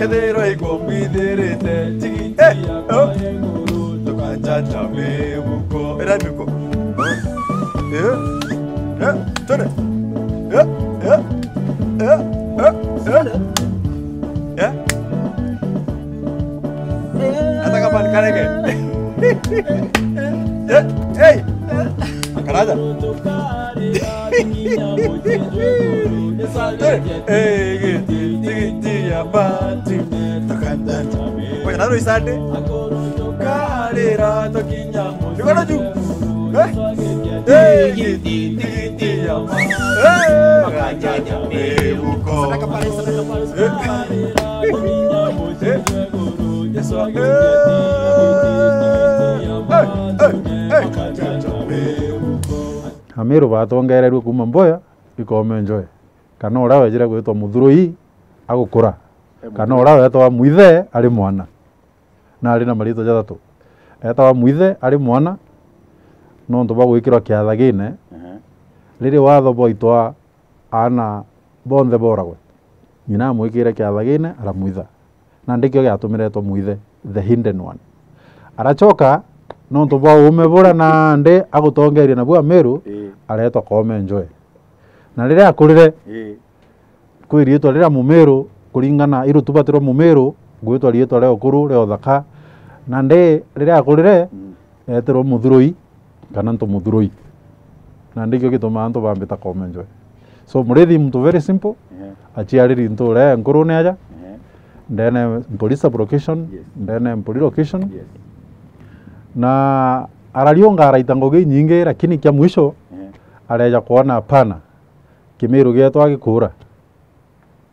Kedero ikomiderete chiki Tukanja chame buko Era buko Tone Ata kapan kareke Hey Karaja Oye, nada lo isate. Carera toquiña. Yo gano tú. Amiru batongere rwo kuma mboya ikome enjoy. Kana orawe jira gwetwa muthurui agukura. Kana orawe etwa muithe ari mwana. Na ari na marito jathatu. Etwa muithe ari mwana. No nto bagwikirwa kiatha gine. Riri watho boitwa ana bonthe boragwe. Nyina mwikire kiatha gine ara muitha. Na ndikyo gyatumiretwo muithe the hidden one. Arachoka no nto bwa umebora na nde agutongeria na bwa meru aretwa kome enjoy. Na riri akurire kwirietwa rira mumeru kuringana irutubatiro mumeru gwitwa rietwa reo kuru reo thaka na nde riri akurire etero muthurui kana nto muthurui na ndikyo gituma antu bambita kome enjoy. So murithi mtu very simple achiariri nto re nkuru ne aja then police location then police location na aralionga araitangoge nyingi lakini kia mwisho areja kuona hapana kimiru gietwa gikura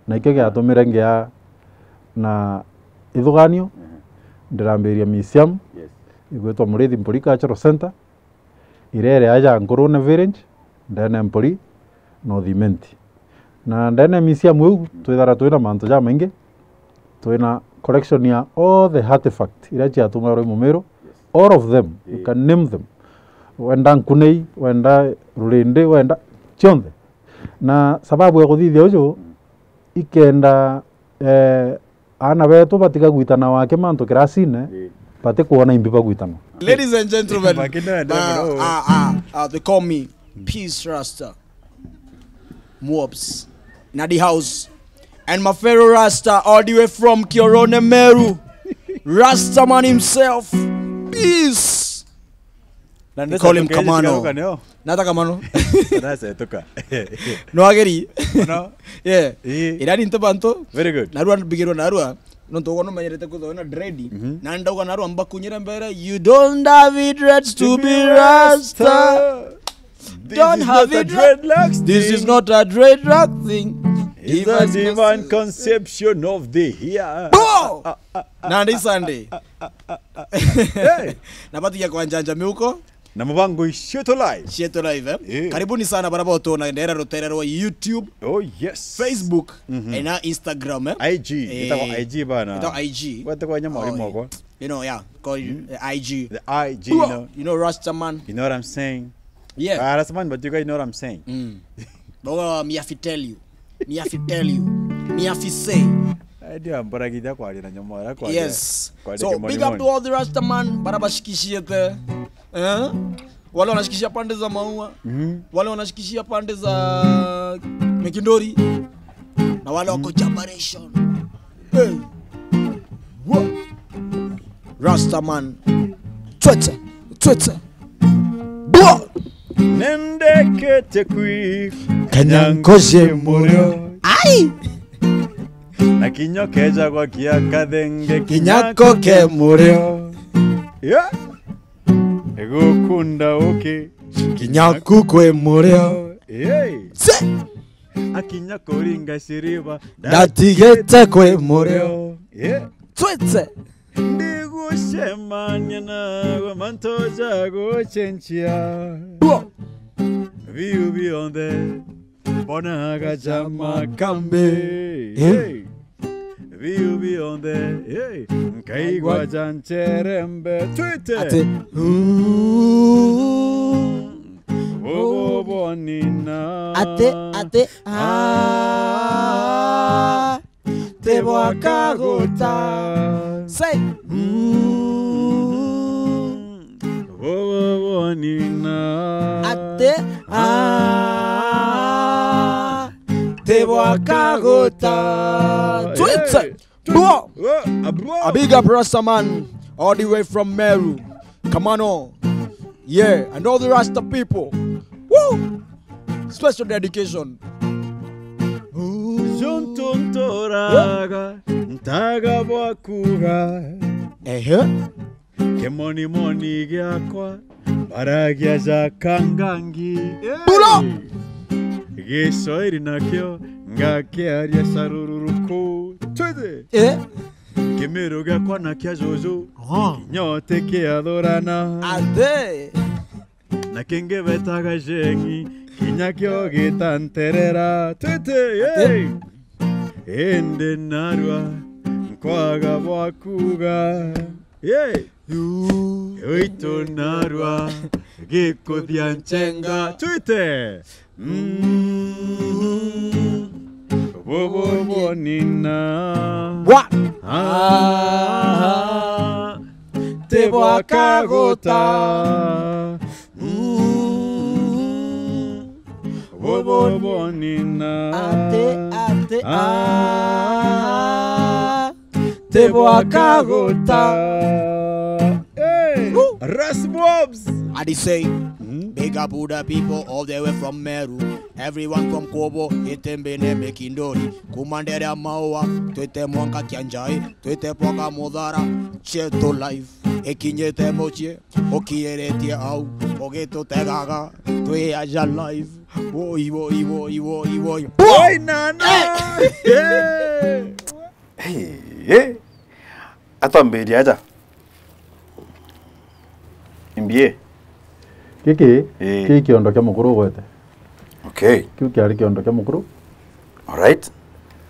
na ikyo giatumire ngia na ithuganio ndirambiria museum igwetwa Murithi Mpuri Cultural Center irere aja Nkurune Village then Mpuri North Imenti na then museum yu twithara twina mantu ja maingi twina collection ya all the artifact irachi atuma ro mumeru all of them you can name them wenda nkunei wenda rurinde wenda chonde na sababu ya kuthithia ujo ikenda ana betu batika gwitana wake mantu kirasine bate kuona imbi bagwitana. Ladies and gentlemen, they call me Peace Rasta Moobs Nadi House and my fellow Rasta all the way from Kiorone Meru Rasta man himself Peace. They call him Kamanu. Nata Kamanu. No ageri. No. Yeah. Irani ntabanto. Very good. Narua bigero narua. No to wono manyerete ko na dready. Nanda ko narua mbakunyira mbere. You don't have it dreads to be Rasta. Don't have it dreadlocks. This is not a dreadlock thing. It's a divine conception of the here. Nandi Sunday. Napati ya kwa njanja miuko. Na mbango Chietu live. Chietu live Karibuni sana baraba tona ndera rotera wa YouTube. Oh yes. Facebook na Instagram IG. Itakuwa IG bana. Itakuwa IG. What kwa nyama walimu kwa? You know call IG. The IG you know Rasta man. You know what I'm saying? Yeah. Rasta man, but you guys know what I'm saying. But me have to tell you. Me have to tell you. Me have to say. Yes. So big up to all the Rasta man. Baraba shikishie te. Wale wanashikishia pande za maua. Wale wanashikishia pande za Mekindori. Na wale wako Jabaration. Hey. Rasta man. Twitter. Nende kete kui Kanyankoje murio. Ai! Na kinyo keja kwa kia kadenge Kinyako ke murio. Yeah. Ego kunda oke Kinyaku kwe murio. Hey. Se! Akinyako ringa shiriba Datigete kwe murio. Yeah. Twitter. Ndigu shemanya na mantoja go chenchia. View beyond there. Bona gajama kambe. Hey. View beyond there. Hey. Kai gwajan cherembe. Twitter. Ate. Oh bonina. Ate. te wakagota. Say. Ate te wakagota. Twitter. A big up Rasta man, all the way from Meru. Kamanu. Yeah, and all the Rasta people. Woo! Special dedication. Juntuntoraga, ntaga wakuga. Kemoni moni gyakwa, baragia za kangangi. Pulo! Gisoiri nakyo, ngake aria sarururuko. Twede! Kimero gyakwa nakia zozo, nyote kia dorana. Ade! Na kenge betaga jengi, kinyakyo gitanterera. Twede! Ende narwa, nkwaga wakuga. Oito narwa, giko dianchenga. Twite! Bobo nina. What? Te wakagota. Bobo nina. Ate te wakagota. Hey, Rasmobs. I did say, big up Buddha people all the way from Meru. Everyone from Kobo, Itembene Mekindori, Kumandera Maua, Twete Mwanka Kianjai, Twete Poka Modara, Chietu life, Ekinyete Moche, Okierete Au, Ogeto Tegaga, Twe Aja life, Boy, Boy, Nana! Hey, atambiri aja. Imbie. Kiki kiondo kia mukuru gwete. Okay. Kiu kiari kiondo kia mukuru. Alright.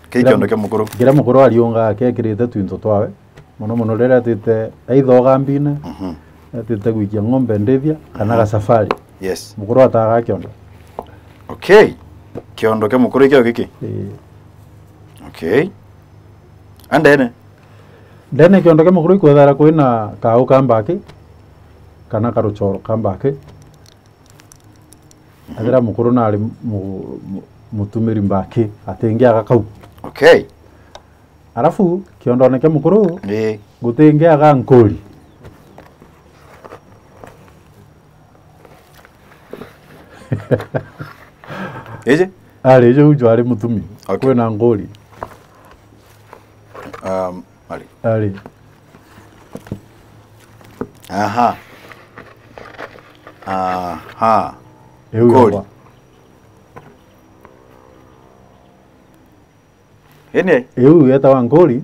Kiondo kia mukuru. Kira mukuru aliunga kekirite twinto twawe. Muno rero atite aithoga mbina. Atite gwikia ng'ombe ndithia kana ga safari. Yes. Mukuru ataga kiondo. Okay. Kiondo kia mukuru kio kiki. Okay. Andene. Ndene kiondo kia mukuru ikothara kwina kau kambaki. Kana karuchoro kambake adira mukuru na ali mutumiri mbake atengia akakau. Okay. Arafu kiondo neke mukuru gutengia aga nkoli. Eje Ali ujo ali mutumi. Okay. Kwena ngoli. Ali. Aha. Ngoli. Ene? Yeta wa ngoli.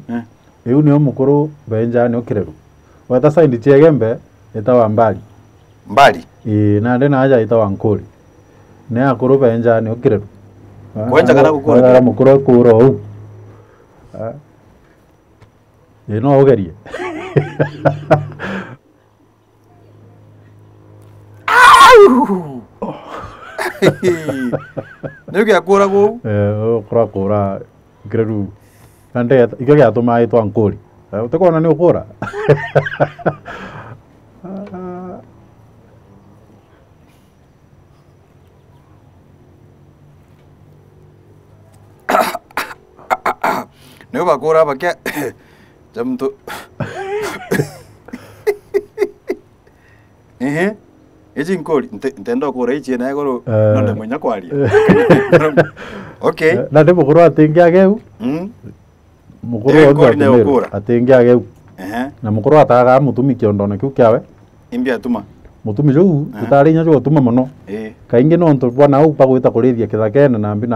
Ni omukuru benja ni okireru. Wata saindi chegembe eta wa mbali. Mbali? Na ndena aja eta wa ngoli. Ne akuru benja ni okireru. Kwenja kana gukuru. Ara mukuru kuro. No ogerie. Ndio akura go. Kura greru. Nande ikyo ya tuma ito ankoli. Utakona ni ukura. Ndio bakura bakia. Jamto. Eji nkoli ntendo kura ichi na goro nonde munya kwalia. Okay. Na demo kuro atengia geu. Mukuru ondo atengia geu. Na mukuru ataga mutumi kiondo na kiu kiawe. Imbia tuma. Mutumi jo utari nya jo tuma muno. Kaingi no nto bwana au pagwita kurithia kithakene nambi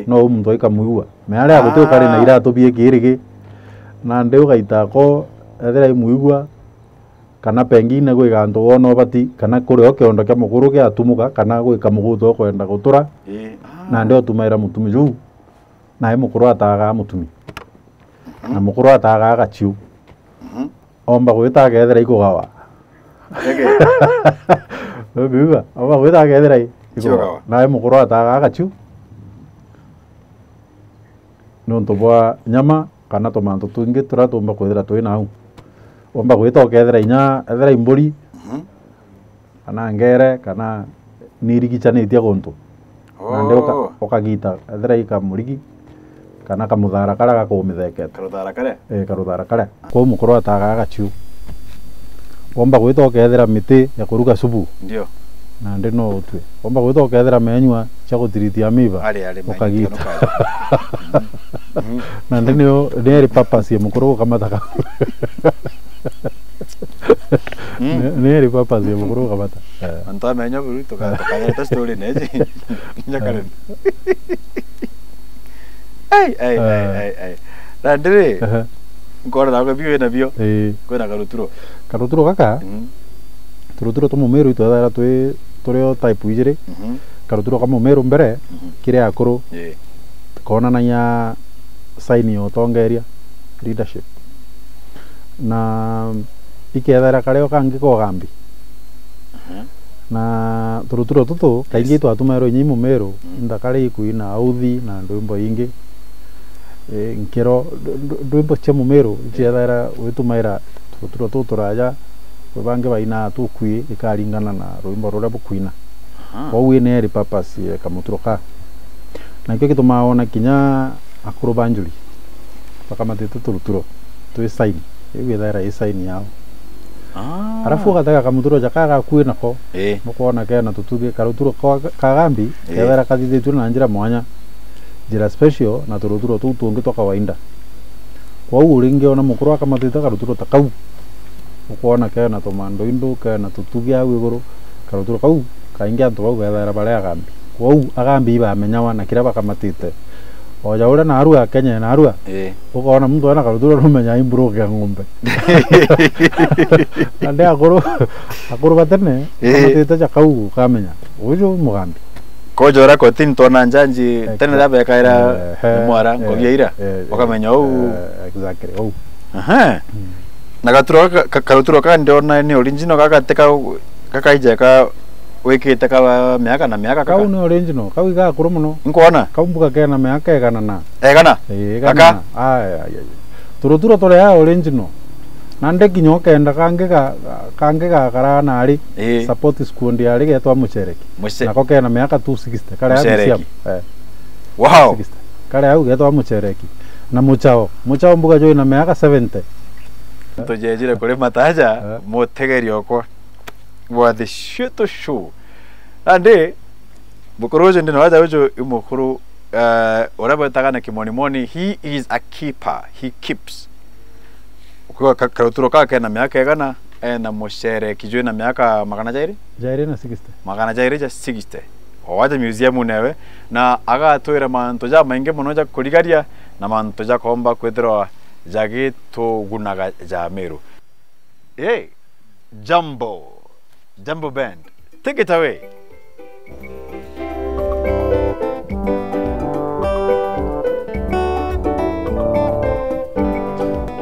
no muntu ikamuua. Me aria gutu kari na ira tobie kirigi. Na ndeu gaita ko ethera imuigua kana pengine gwiga ntu wono bati kana kuri okiondo kia mukuru kia atumuka kana gwika muguto kwenda gutura na ndio tumaira mutumi ju na he mukuru ataga mutumi na mukuru ataga agachiu omba gwita gethera ikugawa obiwa omba gwita gethera ikugawa na he mukuru ataga agachiu no ntobwa nyama kana tomanto twingi turia tumba kwithira twi nau omba gwita ukethira inya ethira imburi kana ngere kana nirigicanitie guntu nande ukagita ethira ikamurigi kana kamuthara karia gakumithekete karuthara karia kwa mukoro ataga gaciu omba gwita ukethira miti ya kuruga subu ndio nande no utwe omba gwita ukethira menywa cia gutiritia miba ukagita nande nio neri purpose ya mukoro kamata neri purpose ya mukoro kamata anta menywa buru tukageta story neje nyakaren ai nandire ngora na biyo na biyo kwena karuturo kaka turuturo to mumeru itwara turio type ijire karuturo kama mumeru mbere kire akuru kona nanya sign yo tongeria leadership na ikethera kareo kangi ko gambi na turuturo tutu kaingi twatumero nyi mumeru ndakare ikuina authi na ndwimbo ingi nkero ndwimbo cia mumeru ikethera witumaira turuturo tuturaja bange baina tukui ikaringana na rwimbo ruria bukuina kwa neri purpose ya kamuturoka na kio kitumaona kinya akuru banjuri pakamatete turuturo twi sign igwethera i sign yao arafu gataka kamuturo jakaga kuina ko mukuona kena tutuge karuturo kagambi kethera kathithitu na njira mwanya njira special na turuturo tu tungi to kawaida kwa uringi ona mukuru akamatete karuturo takau ukuona kena tomando indu kena tutuge au iguru karuturo kau kaingi antu bau bethera baria agambi kwa agambi bamenyawa na kira bakamatite oja ura na arua Kenya na arua ukaona mtu ana karuturo rumenya imburu ya ng'ombe ande akuru batene kamatite cha kau kamenya ujo mugambi kojora kotin tona njanji tena dabe kaira mwara ngogiira wakamenya exactly na karuturo ka ndiona ni original kaka ijeka wikite ka miaka na miaka kau ni original kau iga akuru muno nkuona kau mbuga kena miaka egana na kaka turuturo tore ya original nande kinyo kenda kange ga karana ari support squad yari getwa muchereki nako kena miaka 260 kare ya misiam wow 60 kare au getwa muchereki na muchao mbuga jo ina miaka 70 tujejire kuri mataja mutegerio kwa what the shit to show ande bukoroje ndino waja ujo imukuru oraba tagana kimonimoni he is a keeper he keeps kwa karuturo kake na miaka egana na mushere kijwe na miaka magana jairi na 60 magana jairi ja 60 owaja museum newe na aga toira manto ja mainge monoja kurigaria na manto ja komba kwethro jage to gunaga ja meru Jumbo Band, take it away.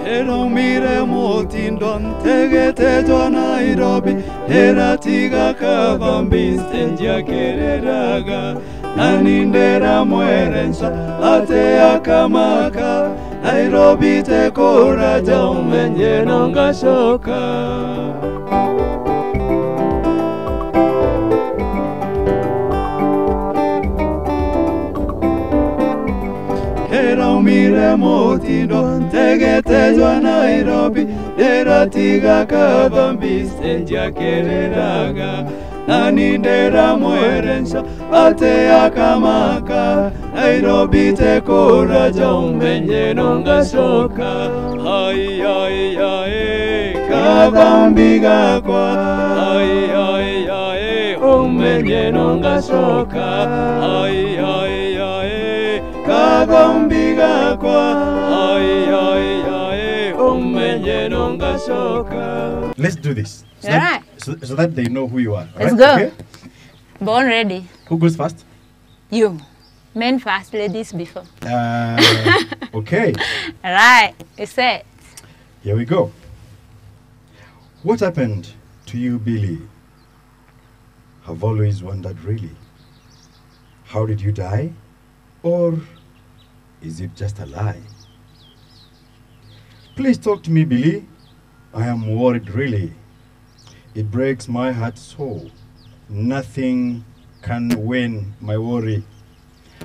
Hello mire motindon tegete to Nairobi hera tiga kabambi stenja kereraga nanindera mwerensa ate akamaka Nairobi te kora jaumenye nongashoka mire motindo tegete jwa Nairobi dera tiga kabambi stenja kereraga nanindera mwerensa ate akamaka Nairobi te kora jaumenye nongashoka hai kabambi gakwa hai umenye nongashoka hai kabambi gakwa umenye nongashoka. Let's do this so that they know who you are. Let's go. Okay? Born ready. Who goes first? You. Men first, ladies before. Okay. Right. It's set. Here we go. What happened to you, Billy? I've always wondered, really. How did you die? Or is it just a lie? Please talk to me, Billy. I am worried, really. It breaks my heart so. Nothing can win my worry.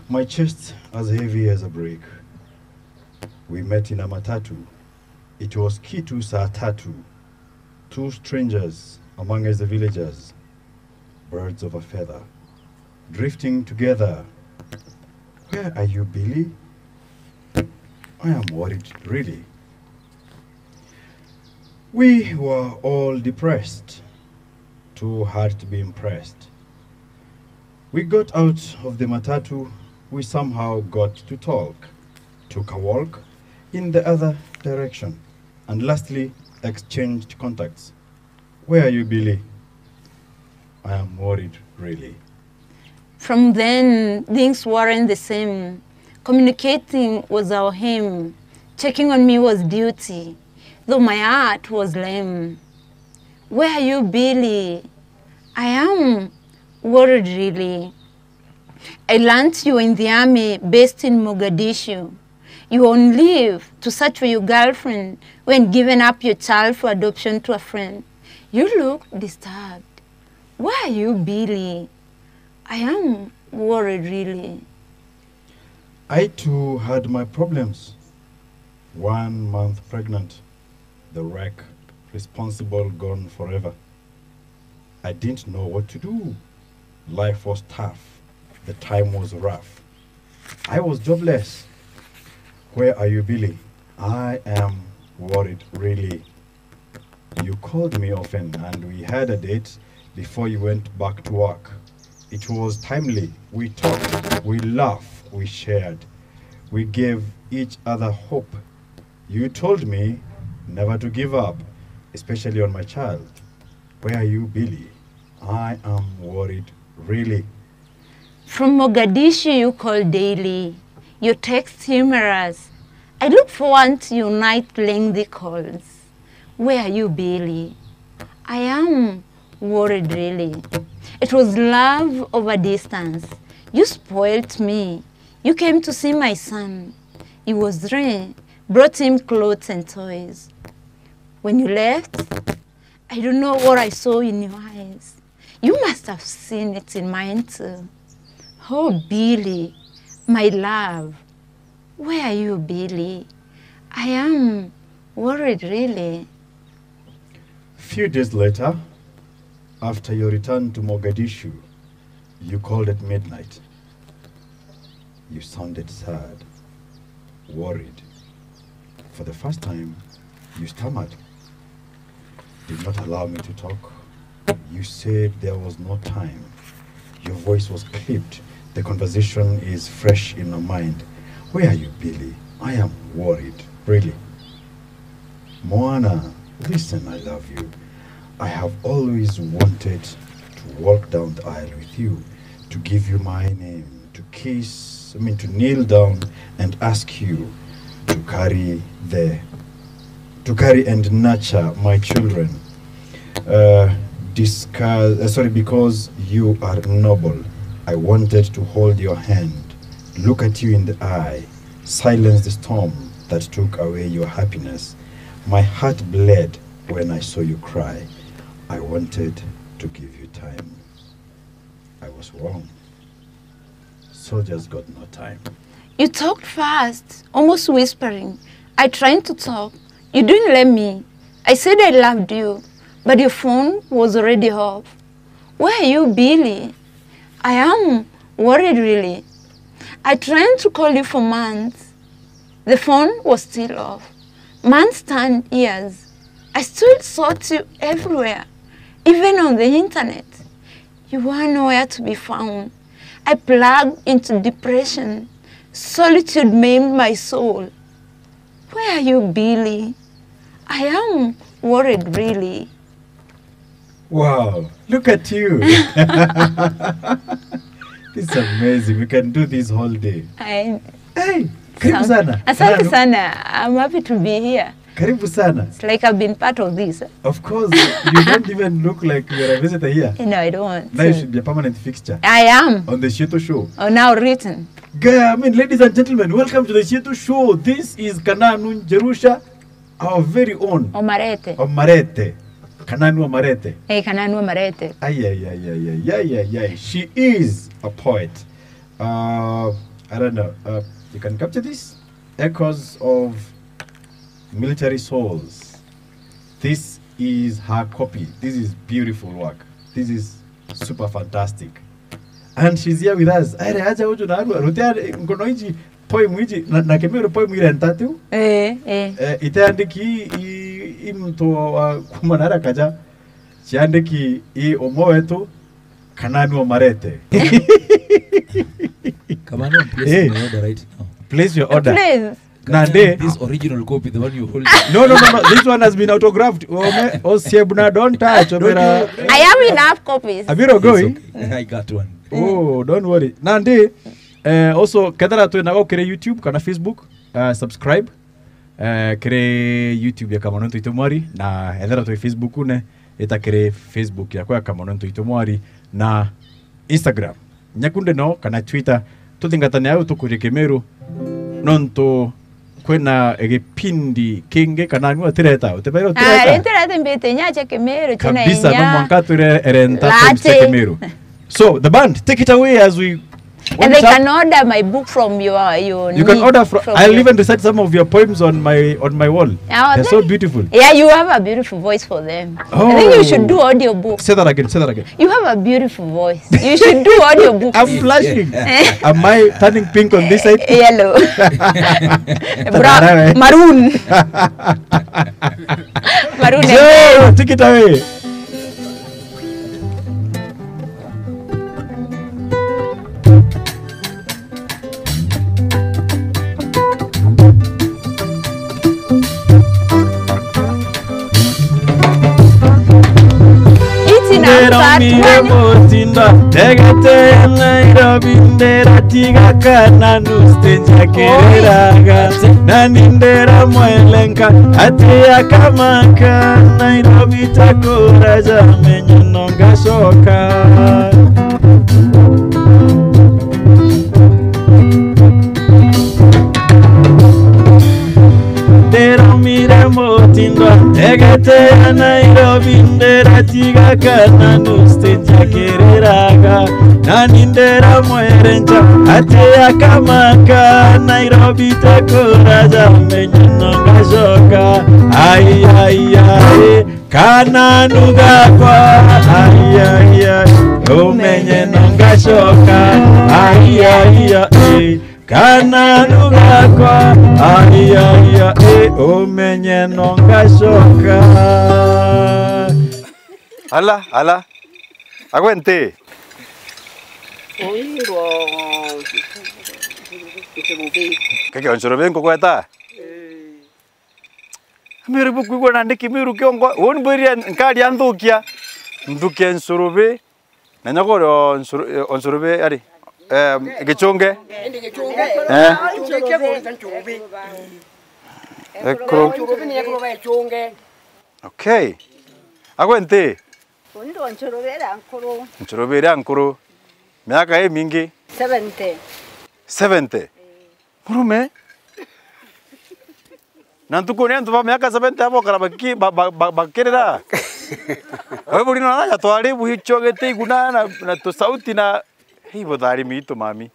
My chest as heavy as a brick. We met in a matatu. It was Chietu saa tatu. Two strangers among us the villagers. Birds of a feather. Drifting together. Where are you, Billy? I am worried, really. We were all depressed. Too hard to be impressed. We got out of the matatu. We somehow got to talk. Took a walk in the other direction. And lastly, exchanged contacts. Where are you, Billy? I am worried, really. From then, things weren't the same. Communicating was our aim. Checking on me was duty, though my heart was lame. Where are you, Billy? I am worried, really. I learned you were in the army based in Mogadishu. You were on leave to search for your girlfriend when giving up your child for adoption to a friend. You look disturbed. Where are you, Billy? I am worried, really. I too had my problems. 1 month pregnant. The wreck, responsible, gone forever. I didn't know what to do. Life was tough. The time was rough. I was jobless. Where are you, Billy? I am worried, really. You called me often and we had a date before you went back to work. It was timely. We talked, we laughed, we shared. We gave each other hope. You told me never to give up, especially on my child. Where are you, Billy? I am worried, really. From Mogadishu, you call daily. Your text humorous. I look forward to your night lengthy calls. Where are you, Billy? I am worried, really. It was love over distance. You spoilt me. You came to see my son. It was rain, brought him clothes and toys. When you left, I don't know what I saw in your eyes. You must have seen it in mine too. Oh, Billy, my love. Where are you, Billy? I am worried, really. Few days later, after your return to Mogadishu, you called at midnight. You sounded sad, worried. For the first time, you stammered. Did not allow me to talk. You said there was no time. Your voice was clipped. The conversation is fresh in my mind. Where are you, Billy? I am worried, really. Moana, listen, I love you. I have always wanted to walk down the aisle with you, to give you my name, to to kneel down and ask you to carry and nurture my children. Because you are noble, I wanted to hold your hand, look at you in the eye, silence the storm that took away your happiness. My heart bled when I saw you cry. I wanted to give you time. I was wrong. Soldiers got no time. You talked fast, almost whispering. I tried to talk. You didn't let me. I said I loved you, but your phone was already off. Where are you, Billy? I am worried, really. I tried to call you for months. The phone was still off. Months turned years. I still sought you everywhere, even on the internet. You were nowhere to be found. I plugged into depression. Solitude maimed my soul. Where are you, Billy? I am worried, really. Wow, look at you. This is amazing. We can do this whole day. Hey, karibu sana. Asante sana. I'm happy to be here. Karibu sana. It's like I've been part of this. Of course, you don't even look like you're a visitor here. No, I don't. Now you should be a permanent fixture. I am. On the Chietu show. Oh, now written. Ladies and gentlemen, welcome to the Chietu show. This is Kamanu Jerusha. our very own Omarete. Omarete. Kamanu Omarete. Kamanu Omarete. Ay. She is a poet. I don't know. You can capture this? Echoes of Military Souls. This is her copy. This is beautiful work. This is super fantastic. And she's here with us. Aja uju na rutia ngono hichi poem hichi na Kemiru poem ile ntatu. Itaandiki mtu wa kumanara kaja. Chiandiki omo wetu Kamanu Omarete. Kamanu, place your order right now. Place your order. Please. Nande. This original copy, the one you hold. No. This one has been autographed. Osiebuna, don't touch. I have enough copies. Abiro going. Okay. I got one. Oh, don't worry. Nande. Also, kadara tu na kere YouTube, kana Facebook. Subscribe. Kere YouTube ya Kamanu Itomwari na edera tu Facebook une eta kere Facebook ya kwa Kamanu Itomwari na Instagram. Nyakunde no kana Twitter. Tutingatane au tukuri Kemeru nonto kwena egipindi kinge kana nwa tireta utebero tireta tireta mbete nyache Kemeru chena kabisa no mwankature erenta Kemeru. So the band, take it away as we and they can order my book from your you can order from I'll even recite some of your poems on my wall. Oh, they're so beautiful. Yeah, you have a beautiful voice for them. Oh. I think you should do audio book. Say that again. You have a beautiful voice. You should do audio book. I'm blushing. Am I turning pink on this side? Yellow. Maroon. Maroon. So, take it away. Mire motinda tegete Nairobi ndera tiga Kamanu stenja kereraga nanindera mwelenka atia kamaka Nairobi takora jamenyo nonga shoka mire motinda tegete Nairobi ndera tiga Kamanu stenja kereraga nanindera mwerenja atia kamaka Nairobi takora jamenyo nonga shoka ay Kamanu gakwa ay umenye nonga shoka ay Kamanu gakwa ay umenye nonga shoka. Ala aguente kake onchorobe ngokweta miru buku nande kimiru kyongo won beria nkali andukia ndukia nsorobe na nyakoro onsorobe ari gichonge okay agwente Undo nchorobera nkuru. Nchorobera nkuru. Miaka mingi? 70. Murume? Nantuko ni ntuva miaka 70 hapo kala bakerera. Wewe buri na twari buhichogete iguna na to sauti na hibo dari mito mami.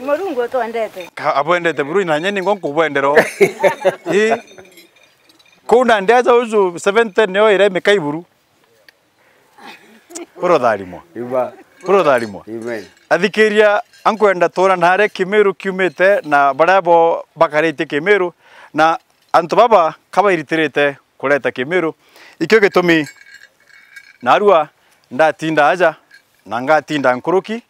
Murungu to ndete. Abwendete buru na nyeni ngonko bwendero. Kuna ndaza uzu 70 neo ire mekaiburu. Puro darimo. Puro darimo. Amen. Adhikiria ankwenda tora nare Kemeru kiumete na barabo bakarete Kemeru na antu baba kaba iritirete kuleta Kemeru ikyo gitumi narua ndatinda aja na ngatinda nkuruki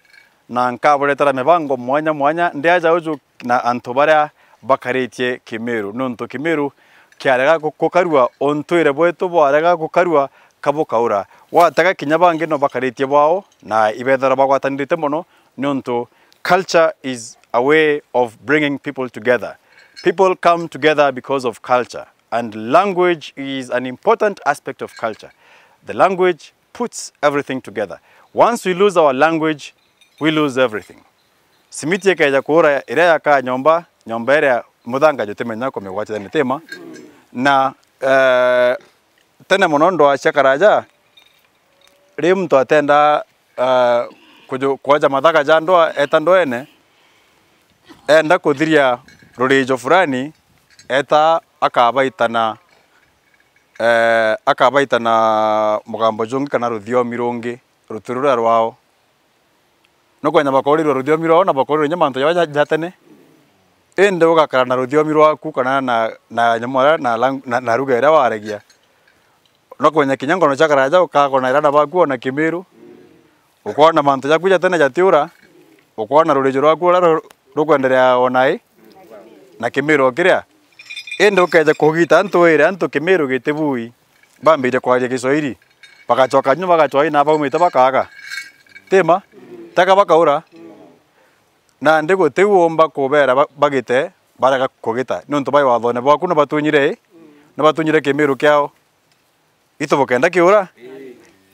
na nkaboretara mebango mwanya ndiaja uju na antu bara bakarete Kemeru nonto Kemeru kiarega gukarua ontwire bwetu bwarega gukarua kabo kaura wataga kinyabange no bakarete bwao na ibethara bagwatanirite muno nonto culture is a way of bringing people together. People come together because of culture, and language is an important aspect of culture. The language puts everything together. Once we lose our language, we lose everything. Simiti yake ya kuora ire yaka nyomba ire mudanga jote menyako mewacheza nitema na tene munondo acia karaja ri mtu atenda kuja mathaka ja ndoa eta ndoene enda kuthiria rurijo fulani eta akabaitana mugambo jungi kana ruthiomi rungi ruturura rwao no kwenya bakorirwo ruthiomi rwao na bakorirwo nyamanto ya jatene ende ugakara na ruthiomi rwaku kana na nyamara na ruga ira waragia no kwenya kinyangono cha karaja ukakona irana baku na Kimiru ukona manto yaku jatene jatiura ukona rurijo rwaku rukwenderea onai na Kimiru kiria ende ukeja kugita antu Kimiru gitibui bambire kwaria Kiswahili bagacoka nyuma bagacoi na baumite bakaga tema taka bakaura na ndigo tiwomba kubera bagite baraga kugita nonto bai wathone bwaku no batunyire Kimiru kiao itobokenda kiura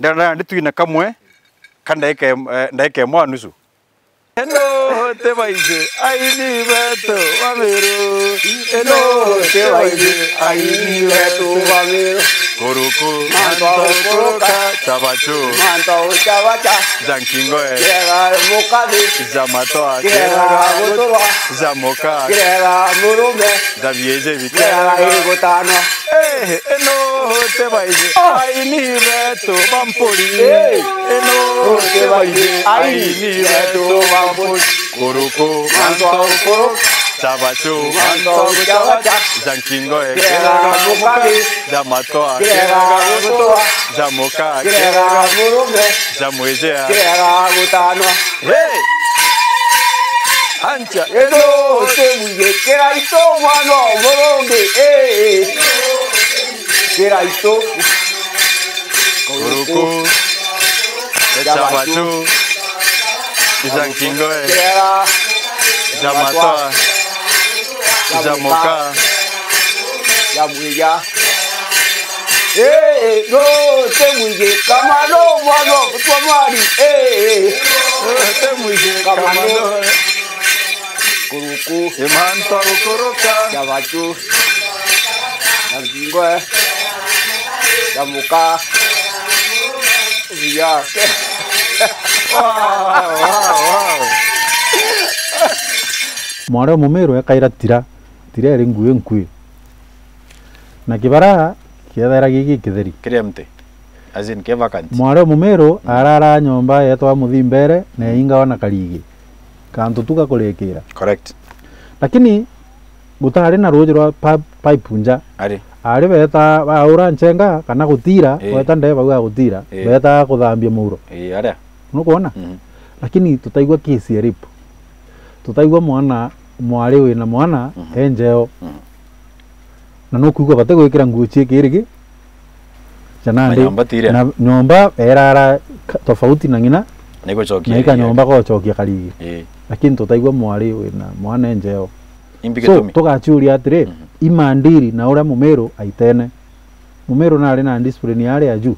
ndana ndituina kamwe kandaike ndaike mwa nusu eno te baije aini beto wamero eno te baije aini beto wamero kuruku manto chabachu manto chabacha jankingo kera mokade jamatoa kera gotoro jamoka kera murume davieje vikera igotano eno te baije aini beto bampori eno te baije aini beto bampori kuruku manto chabachu manto chabacha jankingo kera mokade jamatoa jamoka kera murume jamwejea kera gutano hey ancha eno temuye kera ito mano moronge kera ito kuruku chabachu jankingo kera jamatoa jamoka jamweja no temuye Kamanu mano twamari temuye Kamanu kuruku emanto kuruka chabachu jankingo jamoka ya wow mwara mumero ekaira tira eri nkui na kibara kiethera gigi kitheri kremte azin ke vacant mwara mumero arara nyomba yetwa muthimbere na inga wana karigi kantu tuka kurekera correct lakini gutari na rojo rwa pipe nja ari beta baura nchenga kana gutira weta ndeba gwa gutira beta kuthambia muro aria nukuona lakini tutaigwa kesi eripo tutaigwa mwana mwari wina mwana enjeo na no kuigwa bate gwikira nguo ciekirigi janande na nyomba erara tofauti na ngina nego chokia nika nyomba ko chokia karigi lakini tutaigwa mwari wina mwana enjeo so tugachuria atire imandiri na ura mumero aitene mumero na ari na discipline yari aju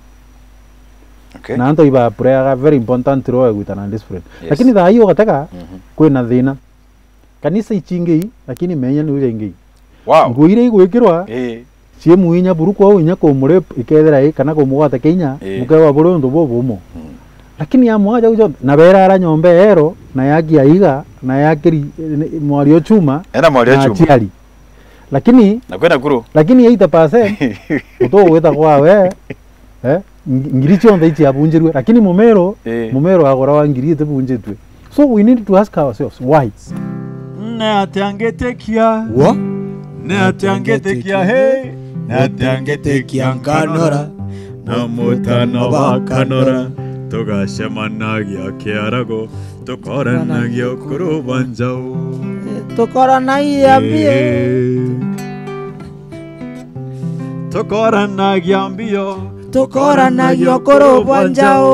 okay na anto iba prayer very important role gwitana discipline lakini tha hiyo gataka kwina thina kanisa ichingi lakini menya ni ule ingi wow nguire igwikirwa cie muinya buruku au inya ko mure ikethera kana ko mugata Kenya mukewa burondo bobomo lakini ya mwaja ujo na bera ara nyombe ero na yaki aiga na yakiri mwario chuma ena mwario chuma chiari lakini nakwenda kuru lakini 8% uto weta kwa we ngiri chonde ichi abunjirwe lakini mumero agora wa ngiri tebunjitwe so we need to ask ourselves why ne atangetekia what ne atangetekia hey ne atangetekia kanora na mutano bakanora tugacemanagia kiarago tukoranagia ukuru banjau tukoranagia mbio tukoranagia mbio tukoranagia ukuru banjau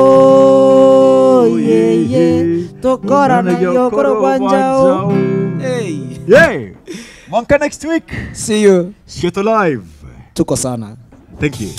tukoranagia ukuru banjau hey Monka next week see you Chietu live tuko sana thank you